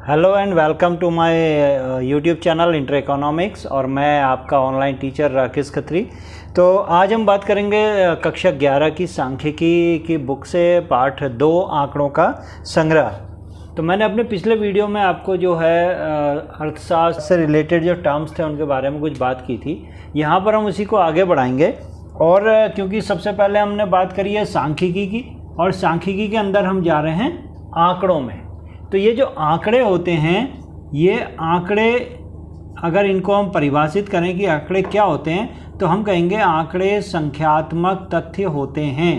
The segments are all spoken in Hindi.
Hello and welcome to my YouTube channel inter economics और मैं आपका ऑनलाइन टीचर राकेश खत्री। तो आज हम बात करेंगे कक्षा 11 की सांख्यिकी की बुक से पाठ 2 आंकड़ों का संग्रह। तो मैंने अपने पिछले वीडियो में आपको जो है अर्थशास्त्र से रिलेटेड जो टर्म्स थे उनके बारे में कुछ बात की थी। यहाँ पर हम उसी को आगे बढ़ाएंगे और क्योंकि सबसे पहले हमने बात करी है सांख्यिकी की और सांख्यिकी के अंदर हम जा रहे हैं आंकड़ों में। तो ये जो आंकड़े होते हैं, ये आंकड़े अगर इनको हम परिभाषित करें कि आंकड़े क्या होते हैं तो हम कहेंगे आंकड़े संख्यात्मक तथ्य होते हैं।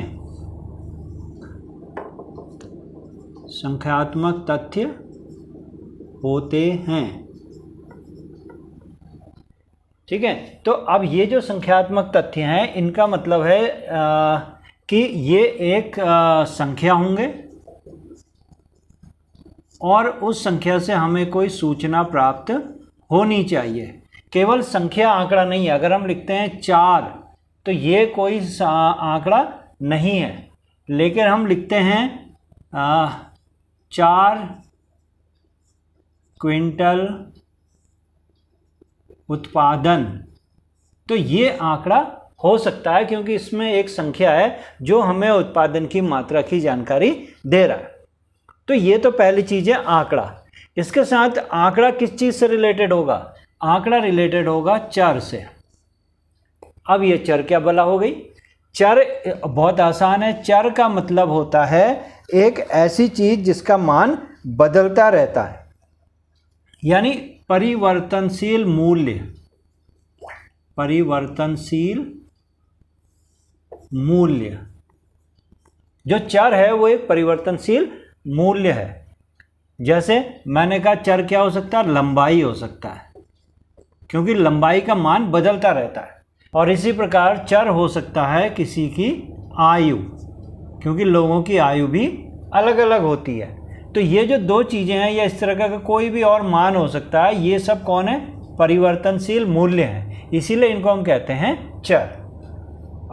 संख्यात्मक तथ्य होते हैं, ठीक है। तो अब ये जो संख्यात्मक तथ्य हैं इनका मतलब है कि ये एक संख्या होंगे और उस संख्या से हमें कोई सूचना प्राप्त होनी चाहिए। केवल संख्या आंकड़ा नहीं है। अगर हम लिखते हैं 4 तो ये कोई आंकड़ा नहीं है, लेकिन हम लिखते हैं 4 क्विंटल उत्पादन, तो ये आंकड़ा हो सकता है क्योंकि इसमें एक संख्या है जो हमें उत्पादन की मात्रा की जानकारी दे रहा है। तो ये तो पहली चीज़ है आंकड़ा। इसके साथ आंकड़ा किस चीज़ से रिलेटेड होगा? आंकड़ा रिलेटेड होगा चर से। अब ये चर क्या भला हो गई? चर बहुत आसान है। चर का मतलब होता है एक ऐसी चीज़ जिसका मान बदलता रहता है, यानी परिवर्तनशील मूल्य। परिवर्तनशील मूल्य जो चर है वो एक परिवर्तनशील मूल्य है। जैसे मैंने कहा चर क्या हो सकता है? लंबाई हो सकता है, क्योंकि लंबाई का मान बदलता रहता है। और इसी प्रकार चर हो सकता है किसी की आयु, क्योंकि लोगों की आयु भी अलग अलग होती है। तो ये जो दो चीज़ें हैं या इस तरह का कोई भी और मान हो सकता है, ये सब कौन है? परिवर्तनशील मूल्य हैं, इसीलिए इनको हम कहते हैं चर।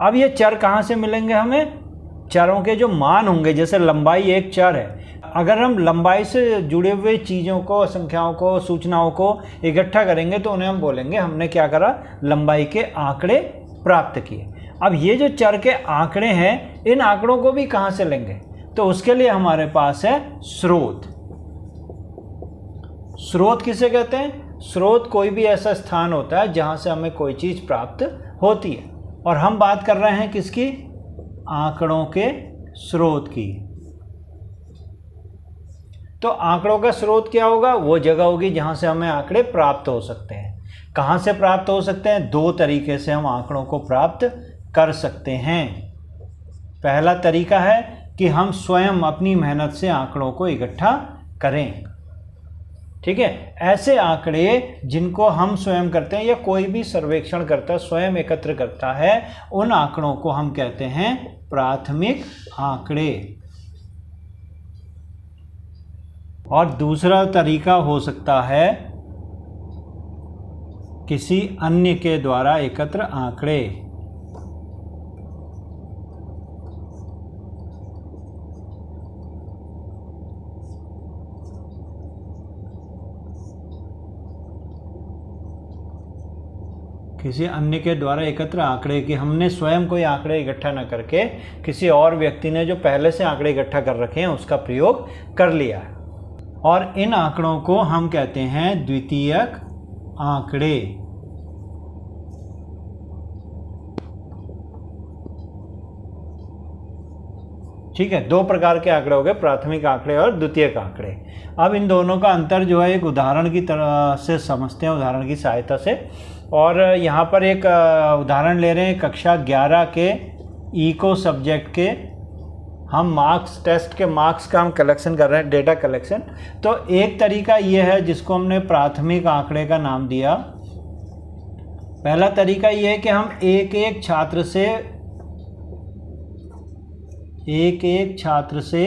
अब ये चर कहाँ से मिलेंगे हमें? चरों के जो मान होंगे, जैसे लंबाई एक चर है। अगर हम लंबाई से जुड़े हुए चीज़ों को, संख्याओं को, सूचनाओं को इकट्ठा करेंगे तो उन्हें हम बोलेंगे हमने क्या करा? लंबाई के आंकड़े प्राप्त किए। अब ये जो चर के आंकड़े हैं, इन आंकड़ों को भी कहाँ से लेंगे? तो उसके लिए हमारे पास है स्रोत। स्रोत किसे कहते हैं? स्रोत कोई भी ऐसा स्थान होता है जहाँ से हमें कोई चीज़ प्राप्त होती है। और हम बात कर रहे हैं किसकी? आंकड़ों के स्रोत की। तो आंकड़ों का स्रोत क्या होगा? वो जगह होगी जहां से हमें आंकड़े प्राप्त हो सकते हैं। कहां से प्राप्त हो सकते हैं? 2 तरीके से हम आंकड़ों को प्राप्त कर सकते हैं। पहला तरीका है कि हम स्वयं अपनी मेहनत से आंकड़ों को इकट्ठा करें, ठीक है। ऐसे आंकड़े जिनको हम स्वयं करते हैं या कोई भी सर्वेक्षण करता स्वयं एकत्र करता है, उन आंकड़ों को हम कहते हैं प्राथमिक आंकड़े। और दूसरा तरीका हो सकता है किसी अन्य के द्वारा एकत्र आंकड़े। किसी अन्य के द्वारा एकत्र आंकड़े कि हमने स्वयं कोई आंकड़े इकट्ठा न करके किसी और व्यक्ति ने जो पहले से आंकड़े इकट्ठा कर रखे हैं उसका प्रयोग कर लिया है। और इन आंकड़ों को हम कहते हैं द्वितीयक आंकड़े। ठीक है, 2 प्रकार के आंकड़े हो गए, प्राथमिक आंकड़े और द्वितीयक आंकड़े। अब इन दोनों का अंतर जो है एक उदाहरण की तरह से समझते हैं, उदाहरण की सहायता से। और यहाँ पर एक उदाहरण ले रहे हैं कक्षा 11 के इको सब्जेक्ट के। हम मार्क्स, टेस्ट के मार्क्स का हम कलेक्शन कर रहे हैं, डेटा कलेक्शन। तो एक तरीका ये है जिसको हमने प्राथमिक आंकड़े का नाम दिया। पहला तरीका ये है कि हम एक एक छात्र से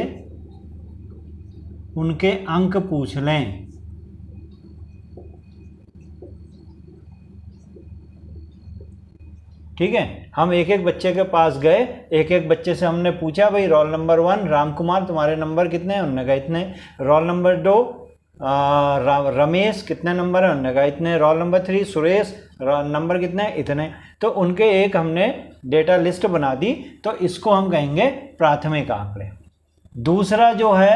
उनके अंक पूछ लें। ठीक है, हम एक एक बच्चे के पास गए, एक एक बच्चे से हमने पूछा भाई रोल नंबर 1 राम कुमार तुम्हारे नंबर कितने हैं? उन्होंने कहा इतने। रोल नंबर 2 रमेश कितने नंबर है, उन्होंने कहा इतने, रोल नंबर 3 सुरेश नंबर कितने, इतने। तो उनके एक हमने डेटा लिस्ट बना दी, तो इसको हम कहेंगे प्राथमिक आंकड़े। दूसरा जो है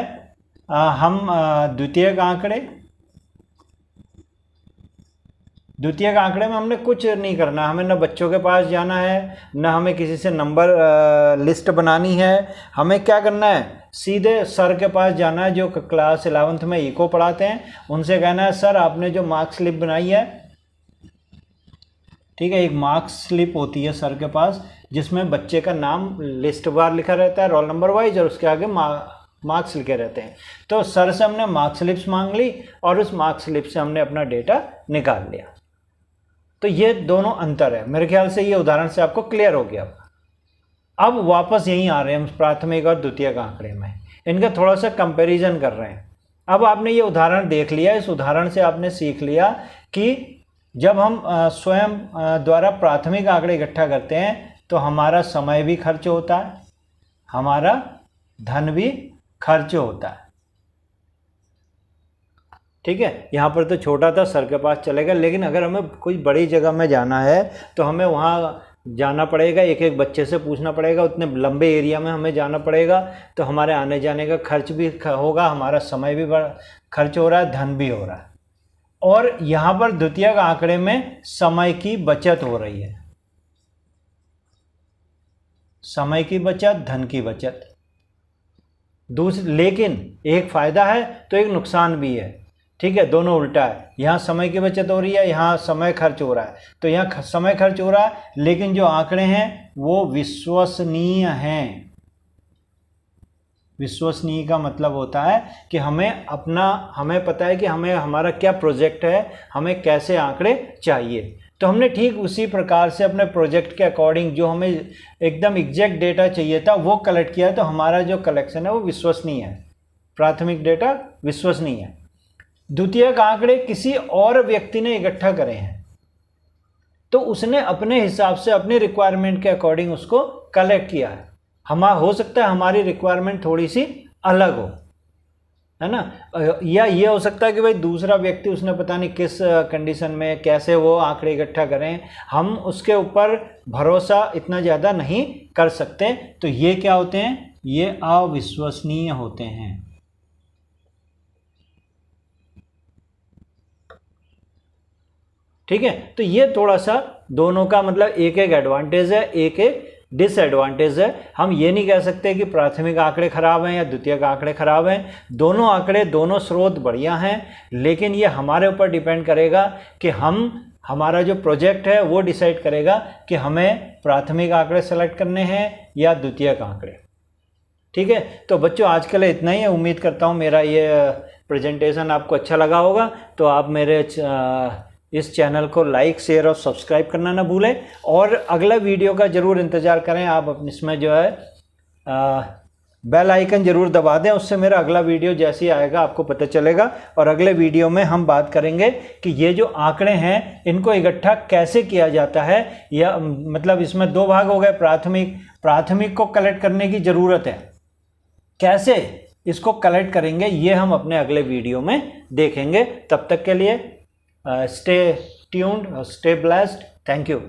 हम द्वितीयक आंकड़े। द्वितीयक आंकड़े में हमने कुछ नहीं करना, हमें न बच्चों के पास जाना है, न हमें किसी से नंबर लिस्ट बनानी है। हमें क्या करना है, सीधे सर के पास जाना है जो क्लास 11th में इको पढ़ाते हैं, उनसे कहना है सर आपने जो मार्क्स स्लिप बनाई है, ठीक है, एक मार्क्स स्लिप होती है सर के पास जिसमें बच्चे का नाम लिस्ट बार लिखा रहता है रोल नंबर वाइज, और उसके आगे मार्क्स लिखे रहते हैं। तो सर से हमने मार्क्स स्लिप्स मांग ली और उस मार्क्स स्लिप से हमने अपना डेटा निकाल लिया। तो ये दोनों अंतर है। मेरे ख्याल से ये उदाहरण से आपको क्लियर हो गया। अब वापस यहीं आ रहे हैं हम प्राथमिक और द्वितीयक आंकड़े में, इनका थोड़ा सा कंपैरिजन कर रहे हैं। अब आपने ये उदाहरण देख लिया, इस उदाहरण से आपने सीख लिया कि जब हम स्वयं द्वारा प्राथमिक आंकड़े इकट्ठा करते हैं तो हमारा समय भी खर्च होता है, हमारा धन भी खर्च होता है। ठीक है, यहाँ पर तो छोटा था सर के पास चलेगा, लेकिन अगर हमें कोई बड़ी जगह में जाना है तो हमें वहाँ जाना पड़ेगा, एक एक बच्चे से पूछना पड़ेगा, उतने लंबे एरिया में हमें जाना पड़ेगा, तो हमारे आने जाने का खर्च भी होगा, हमारा समय भी खर्च हो रहा है, धन भी हो रहा है। और यहाँ पर द्वितीयक आंकड़े में समय की बचत हो रही है, समय की बचत, धन की बचत। लेकिन एक फायदा है तो एक नुकसान भी है। ठीक है, दोनों उल्टा है, यहाँ समय की बचत हो रही है, यहाँ समय खर्च हो रहा है। तो यहाँ समय खर्च हो रहा है, लेकिन जो आंकड़े हैं वो विश्वसनीय हैं। विश्वसनीय का मतलब होता है कि हमें पता है कि हमें हमारा क्या प्रोजेक्ट है, हमें कैसे आंकड़े चाहिए। तो हमने ठीक उसी प्रकार से अपने प्रोजेक्ट के अकॉर्डिंग जो हमें एकदम एग्जैक्ट डेटा चाहिए था वो कलेक्ट किया, तो हमारा जो कलेक्शन है वो विश्वसनीय है। प्राथमिक डेटा विश्वसनीय है। द्वितीयक आंकड़े किसी और व्यक्ति ने इकट्ठा करे हैं, तो उसने अपने हिसाब से अपनी रिक्वायरमेंट के अकॉर्डिंग उसको कलेक्ट किया है। हो सकता है हमारी रिक्वायरमेंट थोड़ी सी अलग हो, है ना, या ये हो सकता है कि भाई दूसरा व्यक्ति उसने पता नहीं किस कंडीशन में कैसे वो आंकड़े इकट्ठा करें, हम उसके ऊपर भरोसा इतना ज़्यादा नहीं कर सकते। तो ये क्या होते हैं, ये अविश्वसनीय होते हैं। ठीक है, तो ये थोड़ा सा दोनों का मतलब एक एक एडवांटेज है, एक एक डिसएडवांटेज है। हम ये नहीं कह सकते कि प्राथमिक आंकड़े खराब हैं या द्वितीयक आंकड़े खराब हैं। दोनों आंकड़े, दोनों स्रोत बढ़िया हैं, लेकिन ये हमारे ऊपर डिपेंड करेगा कि हमारा जो प्रोजेक्ट है वो डिसाइड करेगा कि हमें प्राथमिक आंकड़े सेलेक्ट करने हैं या द्वितीयक आंकड़े। ठीक है, तो बच्चों आज के लिए इतना ही है। उम्मीद करता हूँ मेरा ये प्रेजेंटेशन आपको अच्छा लगा होगा। तो आप मेरे इस चैनल को लाइक, शेयर और सब्सक्राइब करना ना भूलें, और अगला वीडियो का ज़रूर इंतज़ार करें। आप इसमें जो है बेल आइकन ज़रूर दबा दें, उससे मेरा अगला वीडियो जैसे ही आएगा आपको पता चलेगा। और अगले वीडियो में हम बात करेंगे कि ये जो आंकड़े हैं इनको इकट्ठा कैसे किया जाता है, या मतलब इसमें दो भाग हो गए। प्राथमिक को कलेक्ट करने की ज़रूरत है, कैसे इसको कलेक्ट करेंगे ये हम अपने अगले वीडियो में देखेंगे। तब तक के लिए stay tuned, stay blessed. Thank you.